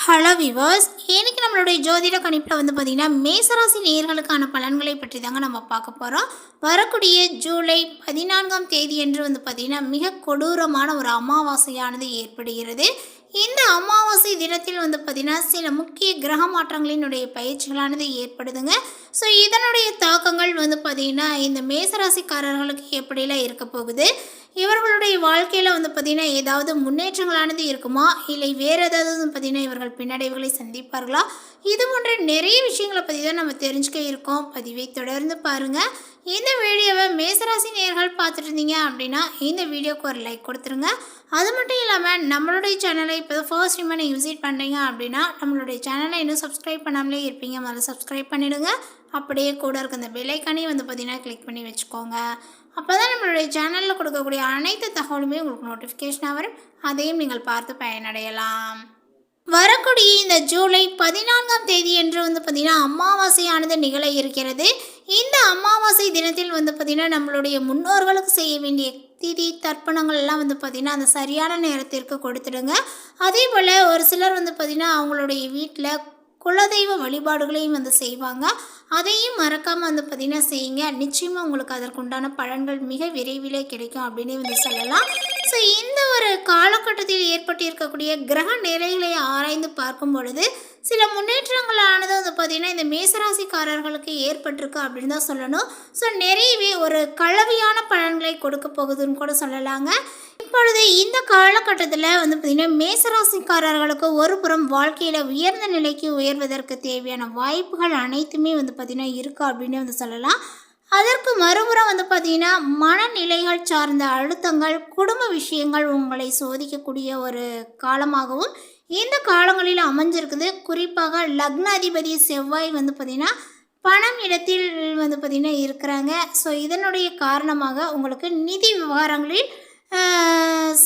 Hello viewers, இன்னைக்கு நம்மளுடைய ஜோதிட கணிப்பில் பார்த்தீங்கன்னா மேசராசி நேயர்களுக்கான பலன்களை பற்றி தாங்க நம்ம பார்க்க போகிறோம். வரக்கூடிய ஜூலை 14ஆம் தேதி என்று பார்த்தீங்கன்னா மிக கொடூரமான ஒரு அமாவாசையானது ஏற்படுகிறது. இந்த அமாவாசை தினத்தில் பார்த்தீங்கன்னா சில முக்கிய கிரக மாற்றங்களினுடைய பயிற்சிகளானது ஏற்படுதுங்க. ஸோ இதனுடைய தாக்கங்கள் பார்த்தீங்கன்னா இந்த மேசராசிக்காரர்களுக்கு எப்படிலாம் இருக்க போகுது, இவர்களுடைய வாழ்க்கையில் பார்த்திங்கன்னா ஏதாவது முன்னேற்றங்களானது இருக்குமா, இல்லை வேறு ஏதாவது பார்த்திங்கன்னா இவர்கள் பின்னடைவுகளை சந்திப்பார்களா, இது போன்ற நிறைய விஷயங்களை பற்றி தான் நம்ம தெரிஞ்சுக்க இருக்கோம். பதிவை தொடர்ந்து பாருங்கள். இந்த வீடியோவை மேசராசி நேயர்கள் பார்த்துட்டு இருந்தீங்க அப்படின்னா இந்த வீடியோக்கு ஒரு லைக் கொடுத்துருங்க. அது மட்டும் இல்லாமல் நம்மளுடைய சேனலை இப்போ ஃபர்ஸ்ட் டைம் நீங்கள் விசிட் பண்ணுறீங்க அப்படின்னா நம்மளுடைய சேனலை இன்னும் சப்ஸ்கிரைப் பண்ணாமலே இருப்பீங்க, முதல்ல சப்ஸ்கிரைப் பண்ணிவிடுங்க. அப்படியே கூட இருக்க அந்த பெல் ஐக்கானையும் பார்த்திங்கன்னா கிளிக் பண்ணி வச்சுக்கோங்க. அப்போ தான் நம்மளுடைய சேனலில் கொடுக்கக்கூடிய அனைத்து தகவலுமே உங்களுக்கு நோட்டிஃபிகேஷனாக வரும், அதையும் நீங்கள் பார்த்து பயனடையலாம். வரக்கூடிய இந்த ஜூலை 14ஆம் தேதி என்று பார்த்திங்கன்னா அமாவாசையானது நிகழ இருக்கிறது. இந்த அமாவாசை தினத்தில் பார்த்திங்கன்னா நம்மளுடைய முன்னோர்களுக்கு செய்ய வேண்டிய திதி தர்ப்பணங்கள் எல்லாம் பார்த்திங்கன்னா அந்த சரியான நேரத்திற்கு கொடுத்துடுங்க. அதே போல் ஒரு சிலர் பார்த்திங்கன்னா அவங்களுடைய வீட்டில் குலதெய்வ வழிபாடுகளையும் செய்வாங்க. அதையும் மறக்காமல் பார்த்திங்கன்னா செய்யுங்க. நிச்சயமாக உங்களுக்கு அதற்குண்டான பலன்கள் மிக விரைவிலே கிடைக்கும் அப்படின்னு சொல்லலாம். ஸோ இந்த ஒரு காலகட்டத்தில் ஏற்பட்டிருக்கக்கூடிய கிரக நிலைகளை ஆராய்ந்து பார்க்கும் பொழுது சில முன்னேற்றங்களானது பார்த்திங்கன்னா இந்த மேசராசிக்காரர்களுக்கு ஏற்பட்டிருக்கு அப்படின்னு தான் சொல்லணும். ஸோ நிறையவே ஒரு கலவையான பலன்களை கொடுக்க போகுதுன்னு கூட சொல்லலாங்க. இப்பொழுது இந்த காலகட்டத்தில் பார்த்திங்கன்னா மேசராசிக்காரர்களுக்கு ஒரு புறம் வாழ்க்கையில் உயர்ந்த நிலைக்கு உயர்வதற்கு தேவையான வாய்ப்புகள் அனைத்துமே பார்த்திங்கன்னா இருக்கா அப்படின்னு சொல்லலாம். அதற்கு மறுபுறம் பார்த்திங்கன்னா மனநிலைகள் சார்ந்த அழுத்தங்கள், குடும்ப விஷயங்கள் உங்களை சோதிக்கக்கூடிய ஒரு காலமாகவும் இந்த காலங்களில் அமைஞ்சிருக்குது. குறிப்பாக லக்ன அதிபதி செவ்வாய் பார்த்திங்கன்னா பணம் இடத்தில் பார்த்திங்கன்னா இருக்கிறாங்க. ஸோ இதனுடைய காரணமாக உங்களுக்கு நிதி விவகாரங்களில்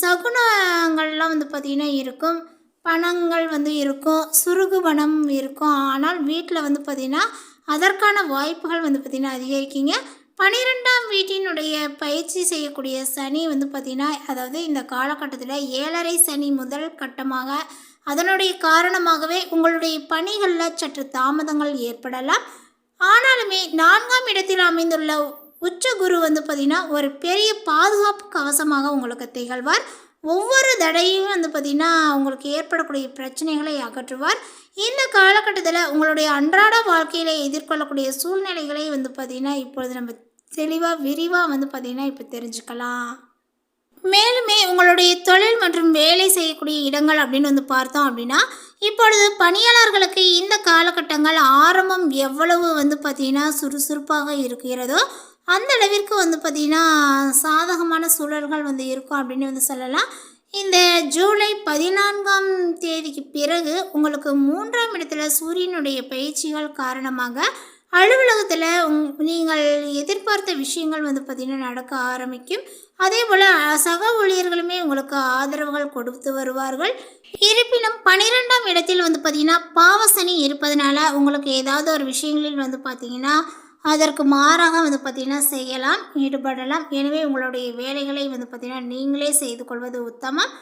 சகுனங்கள்லாம் பார்த்திங்கன்னா இருக்கும், பணங்கள் இருக்கும், சுருகு பணம் இருக்கும். ஆனால் வீட்டில் பார்த்திங்கன்னா அதற்கான வாய்ப்புகள் பார்த்திங்கன்னா அதிகரிக்குங்க. 12ஆம் வீட்டினுடைய பயிற்சி செய்யக்கூடிய சனி பார்த்திங்கன்னா அதாவது இந்த காலகட்டத்தில் 7.5 சனி முதல் கட்டமாக அதனுடைய காரணமாகவே உங்களுடைய பணிகளில் சற்று தாமதங்கள் ஏற்படலாம். ஆனாலுமே 4ஆம் இடத்தில் அமைந்துள்ள உச்ச குரு பார்த்திங்கன்னா ஒரு பெரிய பாதுகாப்பு கவசமாக உங்களுக்கு திகழ்வார். ஒவ்வொரு தடையும் பார்த்திங்கன்னா உங்களுக்கு ஏற்படக்கூடிய பிரச்சனைகளை அகற்றுவார். இந்த காலகட்டத்தில் உங்களுடைய அன்றாட வாழ்க்கையில் எதிர்கொள்ளக்கூடிய சூழ்நிலைகளை பார்த்திங்கன்னா இப்பொழுது நம்ம தெளிவாக விரிவாக பார்த்திங்கன்னா இப்போ தெரிஞ்சுக்கலாம். மேலுமே உங்களுடைய தொழில் மற்றும் வேலை செய்யக்கூடிய இடங்கள் அப்படின்னு பார்த்தோம் அப்படின்னா இப்பொழுது பணியாளர்களுக்கு இந்த காலகட்டங்கள் ஆரம்பம் எவ்வளவு பார்த்திங்கன்னா சுறுசுறுப்பாக இருக்கிறதோ அந்த அளவிற்கு பார்த்திங்கன்னா சாதகமான சூழல்கள் இருக்கும் அப்படின்னு சொல்லலாம். இந்த ஜூலை 14ஆம் தேதிக்கு பிறகு உங்களுக்கு 3ஆம் இடத்துல சூரியனுடைய பயிற்சிகள் காரணமாக அலுவலகத்தில் நீங்கள் எதிர்பார்த்த விஷயங்கள் பார்த்திங்கன்னா நடக்க ஆரம்பிக்கும். அதே போல் சக ஊழியர்களுமே உங்களுக்கு ஆதரவுகள் கொடுத்து வருவார்கள். இருப்பினும் 12ஆம் இடத்தில் பார்த்திங்கன்னா பாவசனி இருப்பதனால உங்களுக்கு ஏதாவது ஒரு விஷயங்களில் பார்த்திங்கன்னா அதற்கு மாறாக பார்த்திங்கன்னா செய்யலாம், ஈடுபடலாம். எனவே உங்களுடைய வேலைகளை பார்த்திங்கன்னா நீங்களே செய்து கொள்வது உத்தமம்.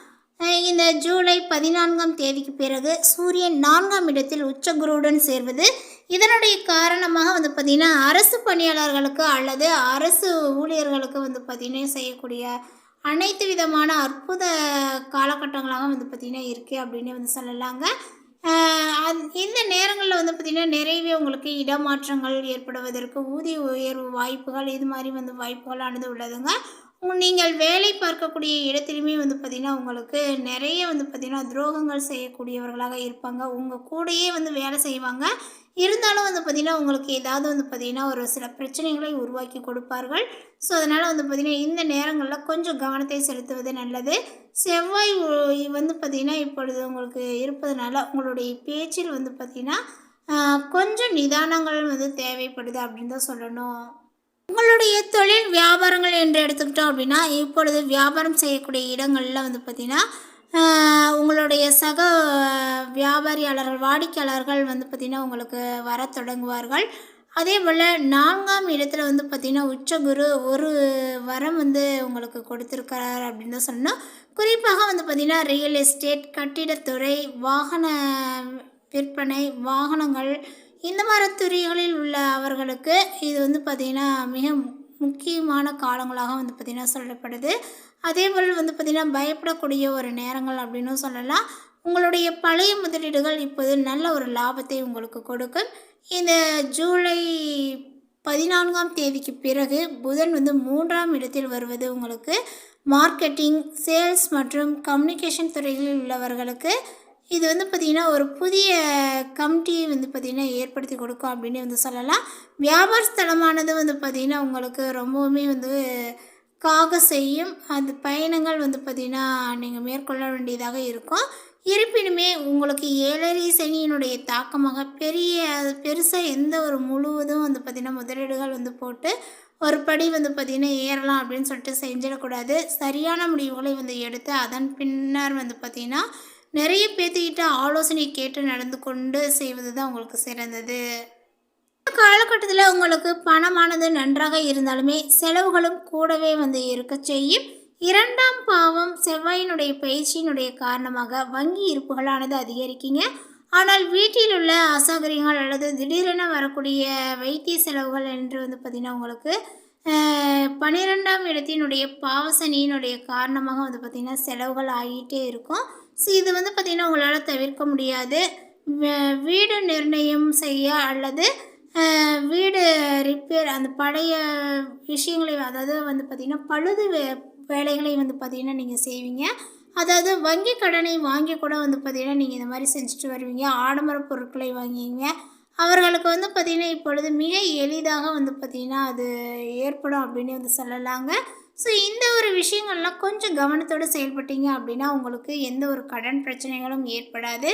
இந்த ஜூலை 14ஆம் தேதிக்கு பிறகு சூரியன் 4ஆம் இடத்தில் உச்சகுருவுடன் சேர்வது இதனுடைய காரணமாக பார்த்திங்கன்னா அரசு பணியாளர்களுக்கு அல்லது அரசு ஊழியர்களுக்கு பார்த்திங்கன்னா செய்யக்கூடிய அனைத்து விதமான அற்புத காலகட்டங்களாக பார்த்திங்கன்னா இருக்குது அப்படின்னு சொல்லலாங்க. இந்த நேரங்களில் பார்த்திங்கன்னா நிறையவே உங்களுக்கு இடமாற்றங்கள் ஏற்படுவதற்கு ஊதிய உயர்வு வாய்ப்புகள் இது மாதிரி வாய்ப்புகளானது உள்ளதுங்க. நீங்கள் வேலை பார்க்கக்கூடிய இடத்துலையுமே பார்த்திங்கன்னா உங்களுக்கு நிறைய பார்த்திங்கன்னா துரோகங்கள் செய்யக்கூடியவர்களாக இருப்பாங்க. உங்கள் கூடையே வேலை செய்வாங்க. இருந்தாலும் பார்த்திங்கன்னா உங்களுக்கு ஏதாவது பார்த்திங்கன்னா ஒரு சில பிரச்சனைகளை உருவாக்கி கொடுப்பார்கள். ஸோ அதனால் பார்த்திங்கன்னா இந்த நேரங்களில் கொஞ்சம் கவனத்தை செலுத்துவது நல்லது. செவ்வாய் பார்த்திங்கன்னா இப்பொழுது உங்களுக்கு இருப்பதனால உங்களுடைய பேச்சில் பார்த்திங்கன்னா கொஞ்சம் நிதானங்கள் தேவைப்படுது அப்படின்னு தான் சொல்லணும். உங்களுடைய தொழில் வியாபாரங்கள் என்று எடுத்துக்கிட்டோம் அப்படின்னா இப்பொழுது வியாபாரம் செய்யக்கூடிய இடங்களில் பார்த்திங்கன்னா உங்களுடைய சக வியாபாரியாளர்கள் வாடிக்கையாளர்கள் பார்த்திங்கன்னா உங்களுக்கு வர தொடங்குவார்கள். அதே போல் 4ஆம் இடத்துல வந்து பார்த்திங்கன்னா உச்சகுரு ஒரு வரம் வந்து உங்களுக்கு கொடுத்துருக்கிறார் அப்படின்னு தான் சொன்னோம். குறிப்பாக வந்து பார்த்திங்கன்னா ரியல் எஸ்டேட், கட்டிடத்துறை, வாகன விற்பனை, வாகனங்கள் இந்த மாதிரி துறைகளில் உள்ள அவர்களுக்கு இது வந்து பார்த்திங்கன்னா மிக முக்கியமான காலங்களாக வந்து பார்த்திங்கன்னா சொல்லப்படுது. அதே போல் வந்து பார்த்திங்கன்னா பயப்படக்கூடிய ஒரு நேரங்கள் அப்படின்னும் சொல்லலாம். உங்களுடைய பழைய முதலீடுகள் இப்போது நல்ல ஒரு லாபத்தை உங்களுக்கு கொடுக்கும். இந்த ஜூலை 14ஆம் தேதிக்கு பிறகு புதன் வந்து 3ஆம் இடத்தில் வருவது உங்களுக்கு மார்க்கெட்டிங், சேல்ஸ் மற்றும் கம்யூனிகேஷன் துறைகளில் உள்ளவர்களுக்கு இது வந்து பார்த்திங்கன்னா ஒரு புதிய கமிட்டியை வந்து பார்த்திங்கன்னா ஏற்படுத்தி கொடுக்கும் அப்படின்னு வந்து சொல்லலாம். வியாபார ஸ்தலமானது வந்து பார்த்திங்கன்னா உங்களுக்கு ரொம்பவுமே வந்து செய்யும். அந்த பயணங்கள் வந்து பார்த்திங்கன்னா நீங்கள் மேற்கொள்ள வேண்டியதாக இருக்கும். இருப்பினுமே உங்களுக்கு 7.5 சனியினுடைய தாக்கமாக பெருசாக எந்த ஒரு முழுவதும் வந்து பார்த்திங்கன்னா முதலீடுகள் வந்து போட்டு ஒரு படி வந்து பார்த்திங்கன்னா ஏறலாம் அப்படின்னு சொல்லிட்டு செஞ்சிடக்கூடாது. சரியான முடிவுகளை வந்து எடுத்து அதன் பின்னர் வந்து பார்த்திங்கன்னா நிறைய பேர்த்துக்கிட்ட ஆலோசனை கேட்டு நடந்து கொண்டு செய்வது தான் உங்களுக்கு சிறந்தது. காலகட்டத்தில் உங்களுக்கு பணமானது நன்றாக இருந்தாலுமே செலவுகளும் கூடவே வந்து இருக்க செய்யும். 2ஆம் பாவம் செவ்வாயினுடைய பயிற்சியினுடைய காரணமாக வங்கி இருப்புகளானது அதிகரிக்குங்க. ஆனால் வீட்டில் உள்ள அசௌகரியங்கள் அல்லது திடீரென வரக்கூடிய வைத்திய செலவுகள் என்று வந்து பார்த்திங்கன்னா உங்களுக்கு 12ஆம் இடத்தினுடைய பாவசனியினுடைய காரணமாக வந்து பார்த்திங்கன்னா செலவுகள் ஆகிட்டே இருக்கும். ஸோ இது வந்து பார்த்திங்கன்னா உங்களால் தவிர்க்க முடியாது. வீடு நிர்ணயம் செய்ய அல்லது வீடு ரிப்பேர் அந்த பழைய விஷயங்களை அதாவது வந்து பார்த்திங்கன்னா பழுது வேலைகளை வந்து பார்த்திங்கன்னா நீங்கள் செய்வீங்க. அதாவது வங்கி கடனை வாங்கி கூட வந்து பார்த்திங்கன்னா நீங்கள் இந்த மாதிரி செஞ்சுட்டு வருவீங்க. ஆடம்பர பொருட்களை வாங்குவீங்க. அவர்களுக்கு வந்து பார்த்திங்கன்னா இப்பொழுது மிக எளிதாக வந்து பார்த்திங்கன்னா அது ஏற்படும் அப்படின்னு வந்து சொல்லலாங்க. ஸோ இந்த ஒரு விஷயங்கள்லாம் கொஞ்சம் கவனத்தோடு செயல்பட்டீங்க அப்படின்னா உங்களுக்கு எந்த ஒரு கடன் பிரச்சனைகளும் ஏற்படாது.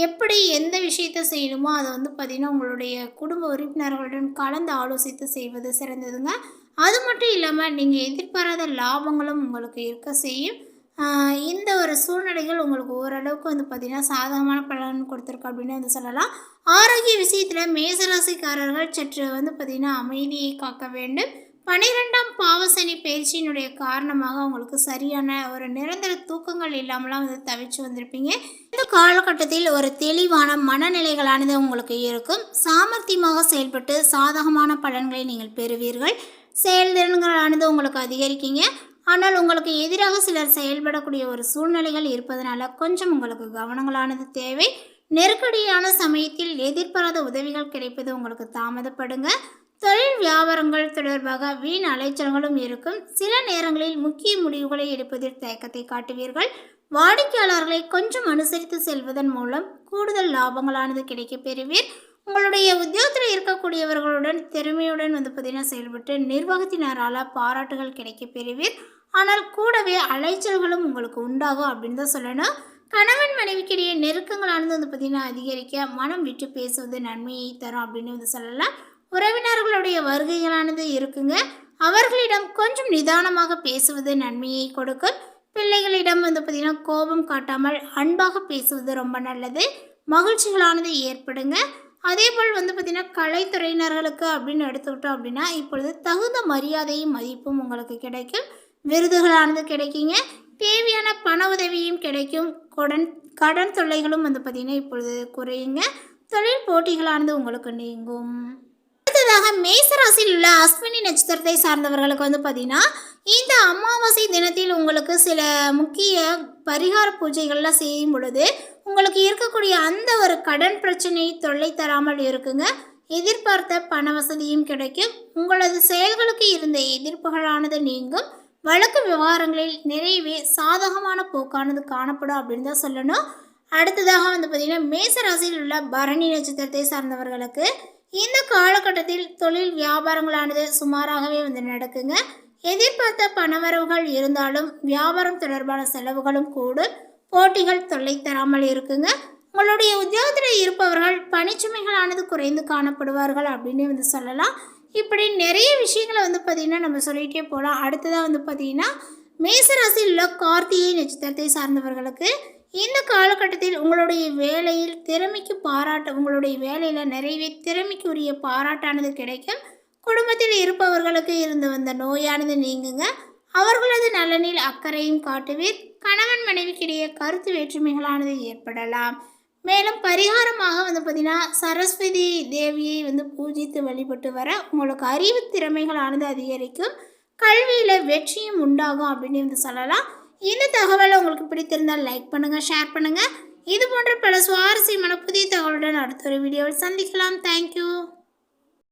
எப்படி எந்த விஷயத்தை செய்யணுமோ அதை வந்து பார்த்திங்கன்னா உங்களுடைய குடும்ப உறுப்பினர்களுடன் கலந்து ஆலோசித்து செய்வது சிறந்ததுங்க. அது மட்டும் இல்லாமல் நீங்கள் எதிர்பாராத லாபங்களும் உங்களுக்கு இருக்க செய்யும். இந்த ஒரு சூழ்நிலைகள் உங்களுக்கு ஓரளவுக்கு வந்து பார்த்திங்கன்னா சாதகமான பலன் கொடுத்துருக்கு அப்படின்னு வந்து சொல்லலாம். ஆரோக்கிய விஷயத்தில் மேசராசிக்காரர்கள் சற்று வந்து பார்த்திங்கன்னா அமைதியை காக்க வேண்டும். 12ஆம் பாவசனி பயிற்சியினுடைய காரணமாக உங்களுக்கு சரியான ஒரு நிரந்தர தூக்கங்கள் இல்லாமலாம் வந்து தவிச்சு வந்திருப்பீங்க. இந்த காலகட்டத்தில் ஒரு தெளிவான மனநிலைகளானது உங்களுக்கு இருக்கும். சாமர்த்தியமாக செயல்பட்டு சாதகமான பலன்களை நீங்கள் பெறுவீர்கள். செயல்திறன்களானது உங்களுக்கு அதிகரிக்கீங்க. ஆனால் உங்களுக்கு எதிராக சிலர் செயல்படக்கூடிய ஒரு சூழ்நிலைகள் இருப்பதனால கொஞ்சம் உங்களுக்கு கவனங்களானது தேவை. நெருக்கடியான சமயத்தில் எதிர்பாராத உதவிகள் கிடைப்பது உங்களுக்கு தாமதப்படுங்க. தொழில் வியாபாரங்கள் தொடர்பாக வீண் அலைச்சல்களும் இருக்கும். சில நேரங்களில் முக்கிய முடிவுகளை எடுப்பதில் தயக்கத்தை காட்டுவீர்கள். வாடிக்கையாளர்களை கொஞ்சம் அனுசரித்து செல்வதன் மூலம் கூடுதல் லாபங்களானது கிடைக்க பெறுவீர். உங்களுடைய உத்தியோகத்தில் இருக்கக்கூடியவர்களுடன் திறமையுடன் வந்து பார்த்திங்கன்னா செயல்பட்டு நிர்வாகத்தினரால் பாராட்டுகள் கிடைக்க பெறுவீர். ஆனால் கூடவே அலைச்சல்களும் உங்களுக்கு உண்டாகும் அப்படின்னு தான் சொல்லணும். கணவன் மனைவிக்கிடையே நெருக்கங்களானது வந்து பார்த்திங்கன்னா அதிகரிக்க மனம் விட்டு பேசுவது நன்மையை தரும் அப்படின்னு வந்து சொல்லலாம். உறவினர்களுடைய வருகைகளானது இருக்குங்க. அவர்களிடம் கொஞ்சம் நிதானமாக பேசுவது நன்மையை கொடுக்கும். பிள்ளைகளிடம் வந்து பார்த்திங்கன்னா கோபம் காட்டாமல் அன்பாக பேசுவது ரொம்ப நல்லது. மகிழ்ச்சிகளானது ஏற்படுங்க. அதே போல் வந்து பார்த்திங்கன்னா கலைத்துறையினர்களுக்கு அப்படின்னு எடுத்துக்கிட்டோம் அப்படின்னா இப்பொழுது தகுந்த மரியாதையும் மதிப்பும் உங்களுக்கு கிடைக்கும். விருதுகளானது கிடைக்குங்க. தேவையான பண உதவியும் கிடைக்கும். கடன் தொல்லைகளும் வந்து பார்த்திங்கன்னா இப்பொழுது குறையுங்க. தொழில் போட்டிகளானது உங்களுக்கு நீங்கும். அடுத்ததாக மேசராசியில் உள்ள அஸ்வினி நட்சத்திரத்தை சார்ந்தவர்களுக்கு வந்து பார்த்திங்கன்னா இந்த அமாவாசை தினத்தில் உங்களுக்கு சில முக்கிய பரிகார பூஜைகள்லாம் செய்யும் பொழுது உங்களுக்கு இருக்கக்கூடிய அந்த ஒரு கடன் பிரச்சனை தொல்லை தராமல் இருக்குங்க. எதிர்பார்த்த பண வசதியும் கிடைக்கும். உங்களது செயல்களுக்கு இருந்த எதிர்ப்புகளானது நீங்கும். வழக்கு விவகாரங்களில் நிறையவே சாதகமான போக்கானது காணப்படும் அப்படின்னு தான் சொல்லணும். அடுத்ததாக வந்து பார்த்திங்கன்னா மேசராசியில் உள்ள பரணி நட்சத்திரத்தை சார்ந்தவர்களுக்கு இந்த காலகட்டத்தில் தொழில் வியாபாரங்களானது சுமாராகவே வந்து நடக்குங்க. எதிர்பார்த்த பணவரவுகள் இருந்தாலும் வியாபாரம் தொடர்பான செலவுகளும் கூடும். போட்டிகள் தொல்லை தராமல் இருக்குங்க. உங்களுடைய உத்தியோகத்தில் இருப்பவர்கள் பணிச்சுமைகளானது குறைந்து காணப்படுவார்கள் அப்படின்னு வந்து சொல்லலாம். இப்படி நிறைய விஷயங்களை வந்து பார்த்திங்கன்னா நம்ம சொல்லிகிட்டே போகலாம். அடுத்ததாக வந்து பார்த்திங்கன்னா மேசராசியில் உள்ள கார்த்திகை நட்சத்திரத்தை சார்ந்தவர்களுக்கு இந்த காலகட்டத்தில் உங்களுடைய வேலையில் திறமைக்கு பாராட்டு, உங்களுடைய வேலையில் நிறையவே திறமைக்கு உரிய பாராட்டானது கிடைக்கும். குடும்பத்தில் இருப்பவர்களுக்கு இருந்து வந்த நோயானது நீங்குங்க. அவர்களது நலனில் அக்கறையும் காட்டுவீர். கணவன் மனைவிக்கிடையே கருத்து வேற்றுமைகளானது ஏற்படலாம். மேலும் பரிகாரமாக பார்த்திங்கன்னா சரஸ்வதி தேவியை பூஜித்து வழிபட்டு வர உங்களுக்கு அறிவு திறமைகளானது அதிகரிக்கும். கல்வியில் வெற்றியும் உண்டாகும் அப்படின்னு சொல்லலாம். இந்த தகவலை உங்களுக்கு பிடித்திருந்தால் லைக் பண்ணுங்கள், ஷேர் பண்ணுங்கள். இது போன்ற பல சுவாரஸ்யமான புதிய தகவலுடன் அடுத்த ஒரு வீடியோவில் சந்திக்கலாம். தேங்க்யூ.